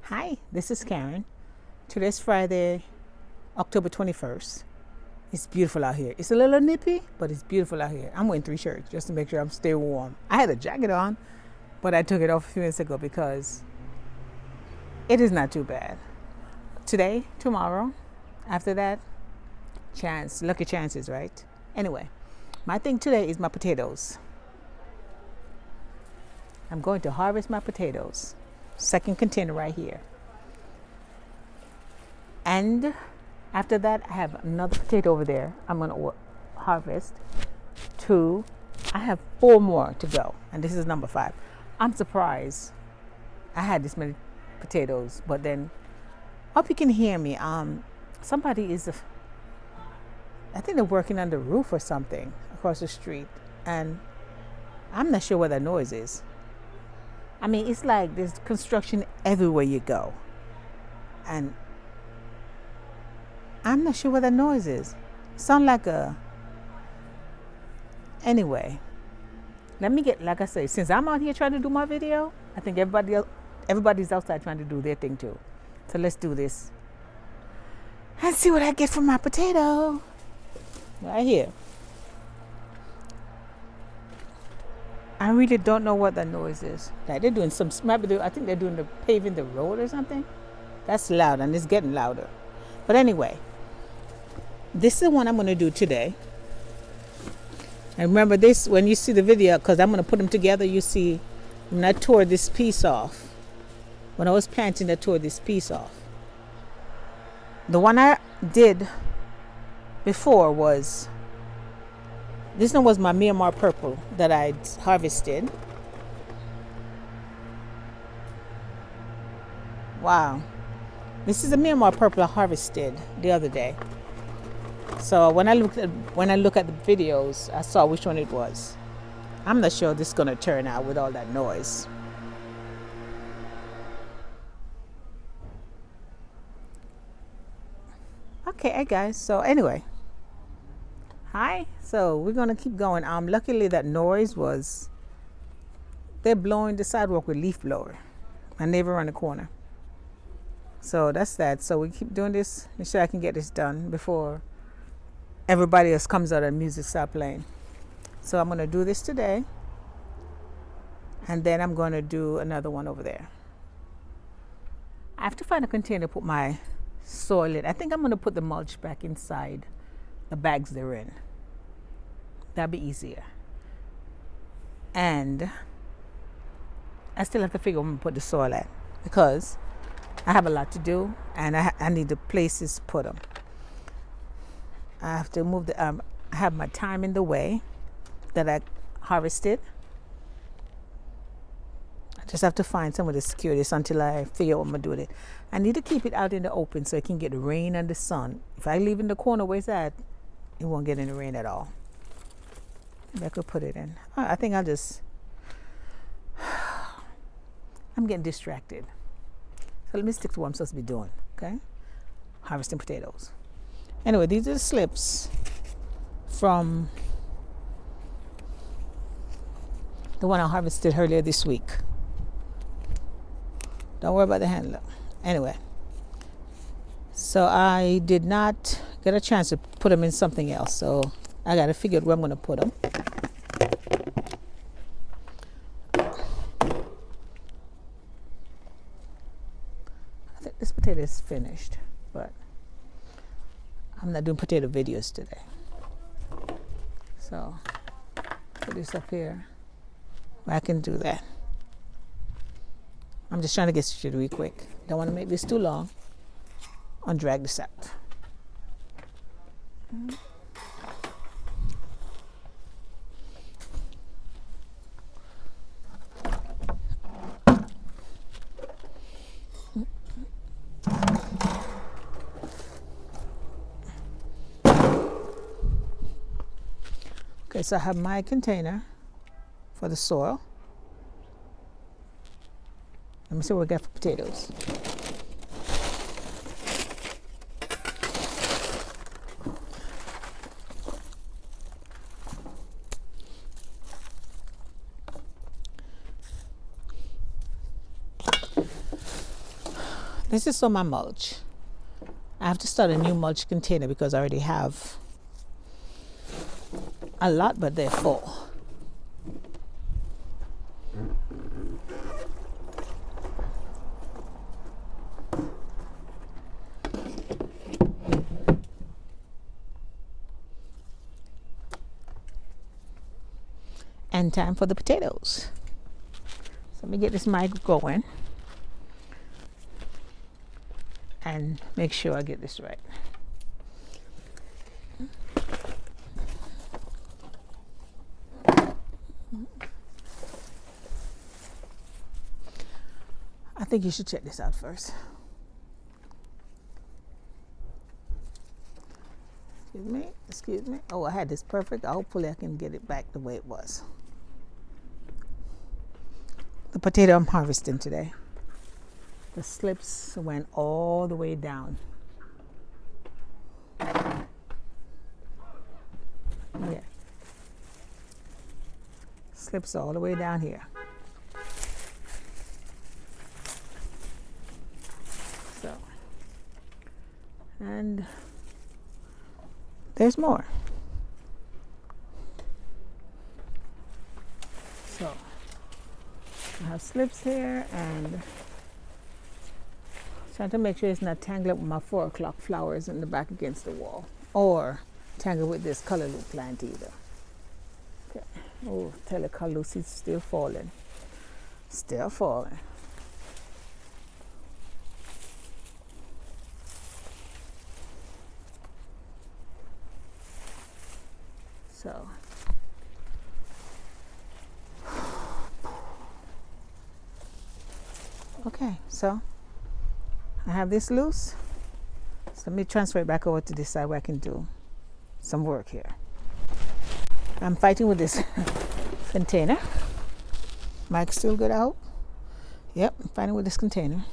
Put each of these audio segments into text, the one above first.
Hi, this is Karen. Today's Friday, October 21st. It's beautiful out here. It's a little nippy, but it's beautiful out here. I'm wearing 3 shirts just to make sure I'm stay warm. I had a jacket on, but I took it off a few minutes ago because it is not too bad. Today, tomorrow, after that, lucky chances, right? Anyway, my thing today is my potatoes. I'm going to harvest my potatoes. Second container right here. And after that, I have another potato over there I'm going to harvest. 2. I have 4 more to go. And this is number 5. I'm surprised I had this many potatoes. But then, hope you can hear me. Somebody is, I think they're working on the roof or something across the street. And I'm not sure what that noise is. I mean, it's like there's construction everywhere you go. And I'm not sure what that noise is. Sound like a... Anyway, let me get, like I say, since I'm out here trying to do my video, I think everybody's outside trying to do their thing too. So let's do this. And see what I get from my potato. Right here. I really don't know what that noise is. Like they're doing some, I think they're doing paving the road or something. That's loud and it's getting louder. But anyway, this is the one I'm going to do today. And remember this, when you see the video, because I'm going to put them together, you see when I tore this piece off. When I was planting, I tore this piece off. The one I did before was... This one was my Myanmar purple that I harvested. Wow. This is a Myanmar purple I harvested the other day. So when I look at the videos, I saw which one it was. I'm not sure this is going to turn out with all that noise. Okay, guys. So anyway. Hi, so we're going to keep going. Luckily that noise was, they're blowing the sidewalk with leaf blower. My neighbor around the corner. So that's that. So we keep doing this, make sure I can get this done before everybody else comes out and music start playing. So I'm going to do this today. And then I'm going to do another one over there. I have to find a container to put my soil in. I think I'm going to put the mulch back inside the bags they're in. That'd be easier. And I still have to figure out where I'm going to put the soil at because I have a lot to do and I need the places to put them. I have to move I have my thyme in the way that I harvested. I just have to find somewhere to secure this until I figure out what I'm going to do with it. I need to keep it out in the open so it can get the rain and the sun. If I leave it in the corner where it's at, it won't get any rain at all. Maybe I could put it in. I think I'll just... I'm getting distracted. So let me stick to what I'm supposed to be doing, okay? Harvesting potatoes. Anyway, these are the slips from the one I harvested earlier this week. Don't worry about the handler. Anyway. So I did not get a chance to put them in something else. So I got to figure out where I'm going to put them. I think this potato is finished, but I'm not doing potato videos today. So put this up here. I can do that. I'm just trying to get started really quick. Don't want to make this too long. And drag this out. Okay, so I have my container for the soil. Let me see what we got for potatoes. This is so my mulch. I have to start a new mulch container because I already have a lot, but they're full. And time for the potatoes. So let me get this mic going and make sure I get this right. I think you should check this out first. Excuse me. Oh, I had this perfect. Hopefully I can get it back the way it was. The potato I'm harvesting today. The slips went all the way down. Yeah. Slips all the way down here. So, and there's more. So, I have slips here and trying to make sure it's not tangled up with my 4 o'clock flowers in the back against the wall, or tangled with this color loop plant either. Okay. Oh, Telecalusi's still falling. Still falling. So, okay, so I have this loose. So let me transfer it back over to this side where I can do some work here. I'm fighting with this container. Mic's still good, I hope. Yep, I'm fighting with this container.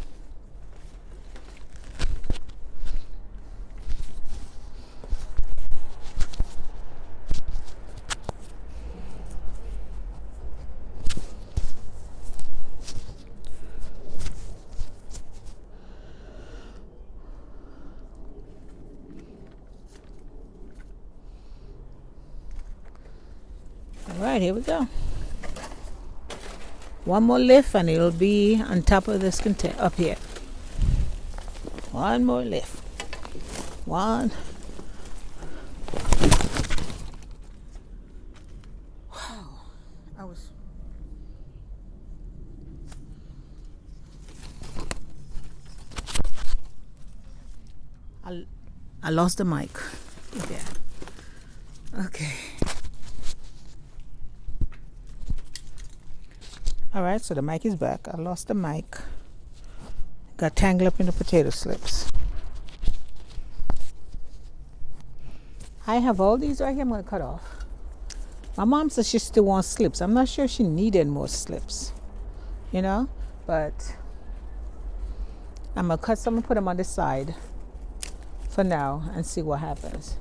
All right, here we go. One more lift and it'll be on top of this container up here. One more lift. One. Wow. I lost the mic. Yeah. Okay. All right, so the mic is back. I lost the mic. Got tangled up in the potato slips. I have all these right here I'm going to cut off. My mom says she still wants slips. I'm not sure she needed more slips, you know, but I'm going to cut some and put them on the side for now and see what happens.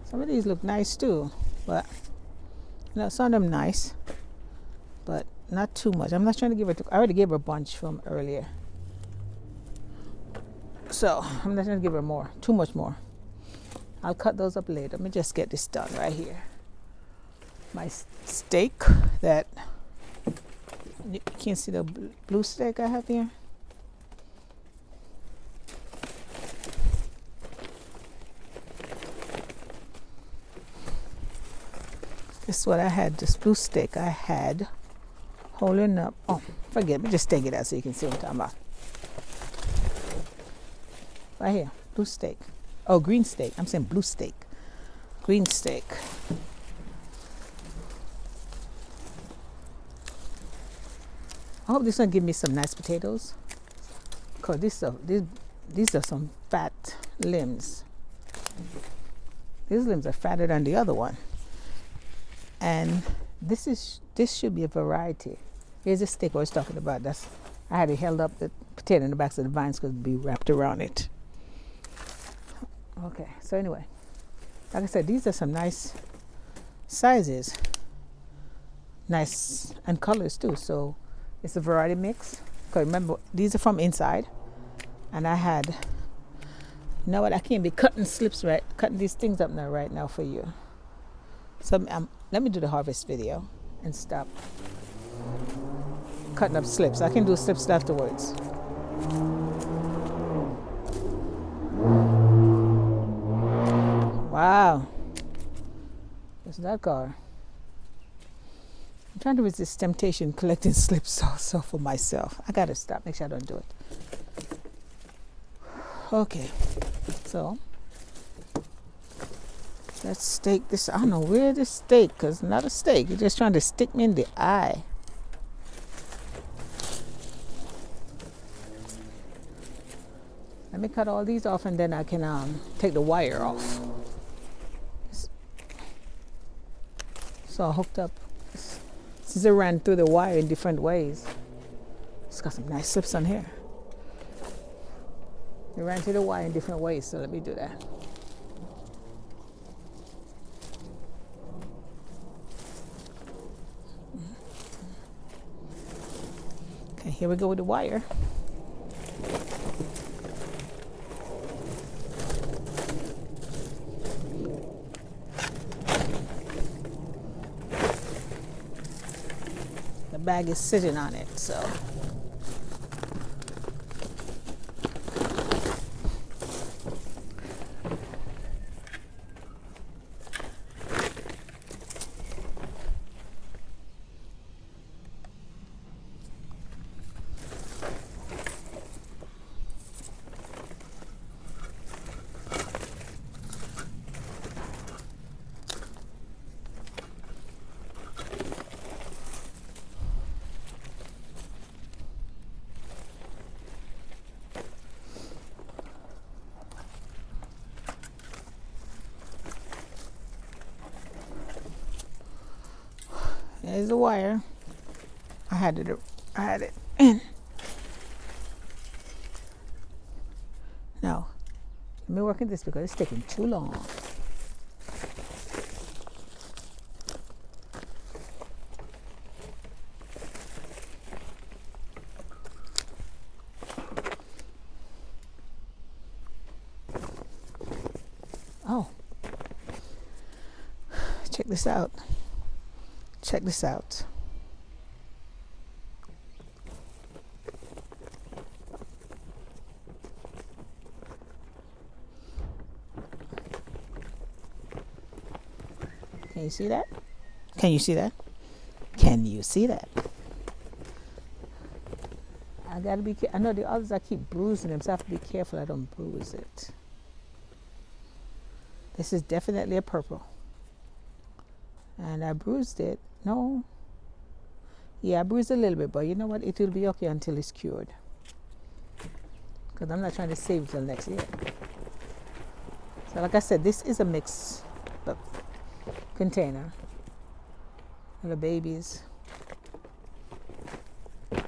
Some of these look nice too, but you know, some of them nice, but not too much. I'm not trying to give her. I already gave her a bunch from earlier, so I'm not trying to give her more. Too much more. I'll cut those up later. Let me just get this done right here. My steak that you can't see the blue steak I have here. This is what I had, this blue steak I had holding up. Oh, forget me, just take it out so you can see what I'm talking about. Right here, blue steak. Oh, green steak. I'm saying blue steak. Green steak. I hope this one give me some nice potatoes. Because these are some fat limbs. These limbs are fatter than the other one. And this should be a variety. Here's the steak I was talking about. I had it held up the potato in the backs of the vines because it'd be wrapped around it. Okay, so anyway, like I said, these are some nice sizes. nice and colors too. So it's a variety mix. Because remember, these are from inside, and I had. You know what? I can't be cutting slips right, cutting these things up now right now for you. So let me do the harvest video and stop cutting up slips. I can do slips afterwards. Wow. What's that car? I'm trying to resist temptation collecting slips also for myself. I gotta stop, make sure I don't do it. Okay, so let's stake this. I don't know where this stake, because not a stake. You're just trying to stick me in the eye. Let me cut all these off and then I can take the wire off. So I hooked up. Since it ran through the wire in different ways. It's got some nice slips on here. It ran through the wire in different ways, so let me do that. Okay, here we go with the wire. The bag is sitting on it, so. There's the wire. I had it in. Now, let me work in this because it's taking too long. Oh, check this out. Check this out. Can you see that? Can you see that? Can you see that? I gotta be careful. I know the others I keep bruising them, so I have to be careful I don't bruise it. This is definitely a purple. And I bruised it. No. Yeah, I bruised a little bit, but you know what? It will be okay until it's cured. Because I'm not trying to save it till next year. So like I said, this is a mix container. Little babies. So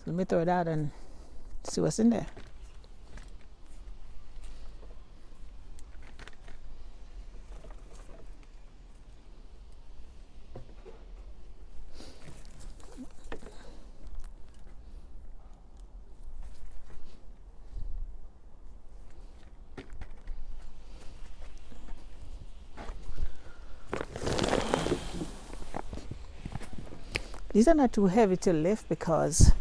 let me throw it out and see what's in there. These are not too heavy to lift because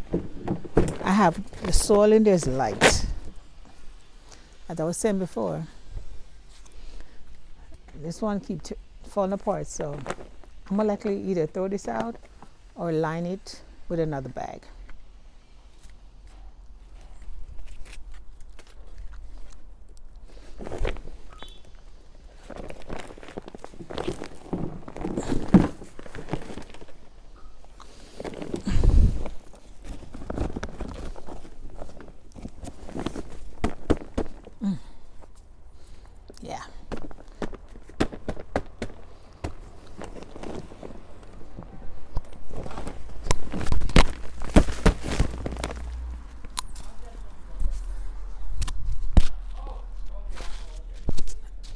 I have the soil in there is light. As I was saying before, this one keeps falling apart, so I'm more likely either throw this out or line it with another bag. Yeah.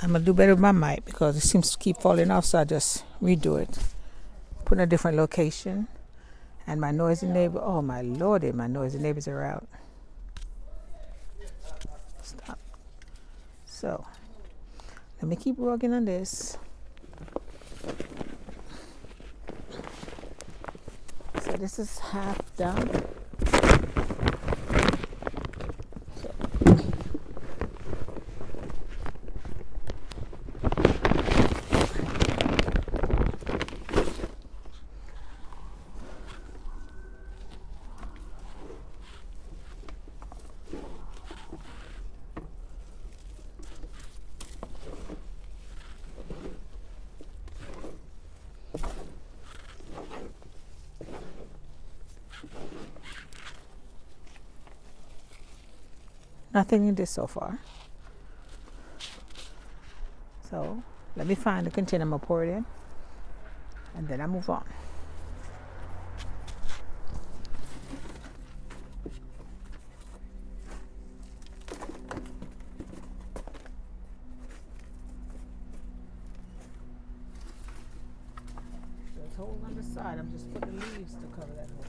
I'm gonna do better with my mic because it seems to keep falling off, so I just redo it. Put in a different location. And my noisy neighbor, oh my lordy, my noisy neighbors are out. Stop. So, let me keep working on this. So this is half done. Nothing in this so far. So let me find the container I'm gonna pour it in, and then I move on. There's holes on the side. I'm just putting leaves to cover that hole.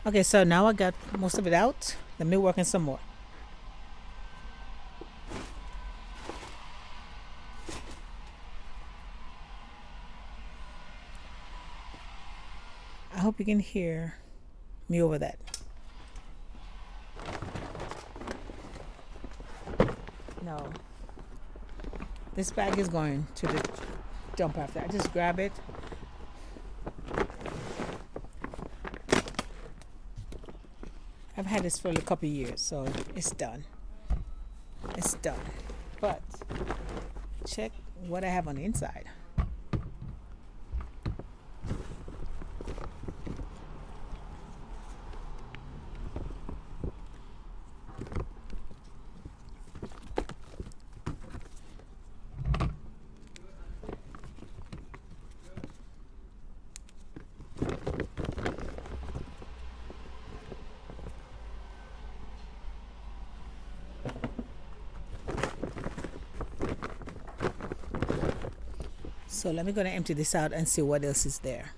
Okay, so now I got most of it out. Let me work on some more. I hope you can hear me over that. No. This bag is going to the dump after. I just grab it. I've had this for a couple of years, so it's done. It's done. But check what I have on the inside. So let me go and empty this out and see what else is there.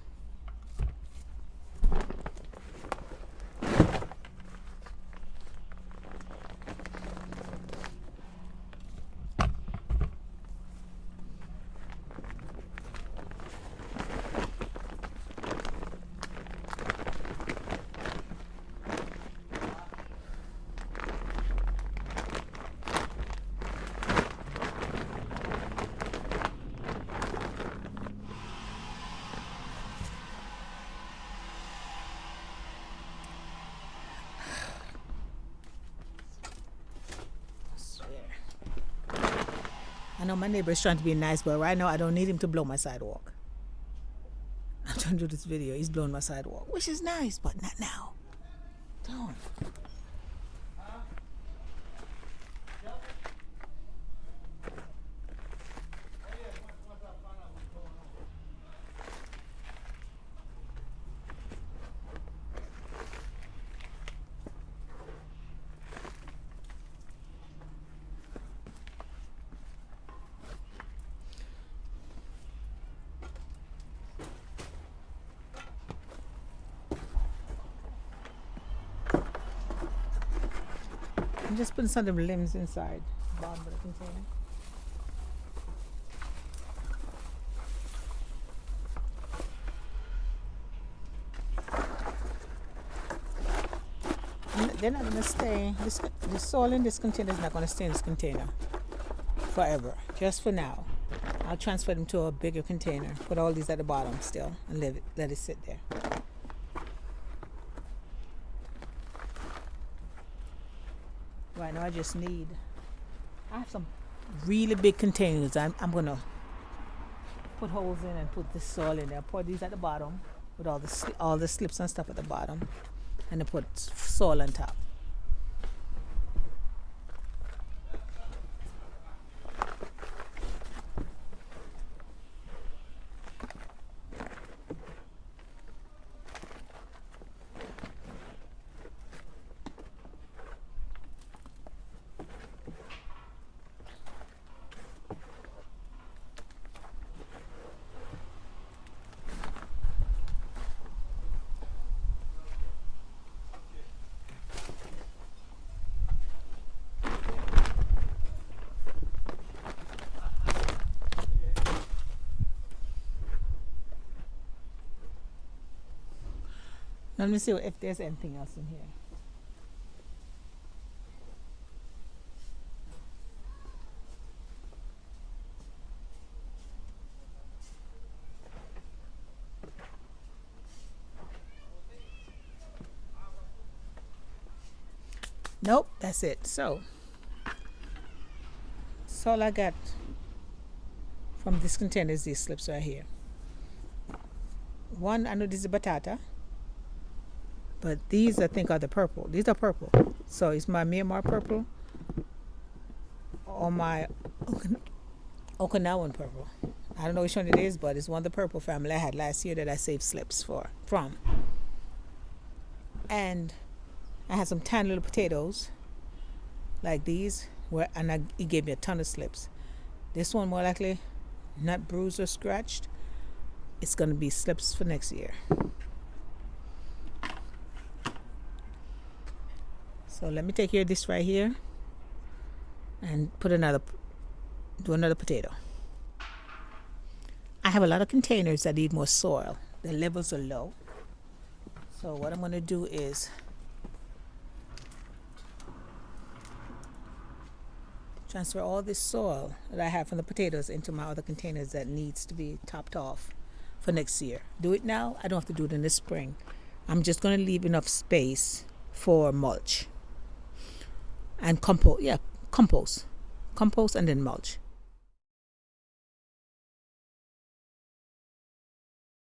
I know my neighbor is trying to be nice, but right now I don't need him to blow my sidewalk. I'm trying to do this video. He's blowing my sidewalk, which is nice, but not now. Don't. I'm just putting some of the limbs inside the bottom of the container. They're not going to stay. The soil in this container is not going to stay in this container forever. Just for now. I'll transfer them to a bigger container. Put all these at the bottom still and let it sit there. Right now I have some really big containers. I'm going to put holes in and put this soil in there. Pour these at the bottom with all the slips and stuff at the bottom. And then put soil on top. Let me see if there's anything else in here. Nope, that's it. So all I got from this container is these slips right here. One, I know this is batata. But these, I think, are the purple. These are purple. So it's my Myanmar purple or my Okinawan purple. I don't know which one it is, but it's one of the purple family I had last year that I saved slips from. And I had some tiny little potatoes like these, he gave me a ton of slips. This one, more likely, not bruised or scratched. It's going to be slips for next year. So let me take care of this right here and do another potato. I have a lot of containers that need more soil. The levels are low. So what I'm going to do is transfer all this soil that I have from the potatoes into my other containers that needs to be topped off for next year. Do it now. I don't have to do it in the spring. I'm just going to leave enough space for mulch. And compost and then mulch.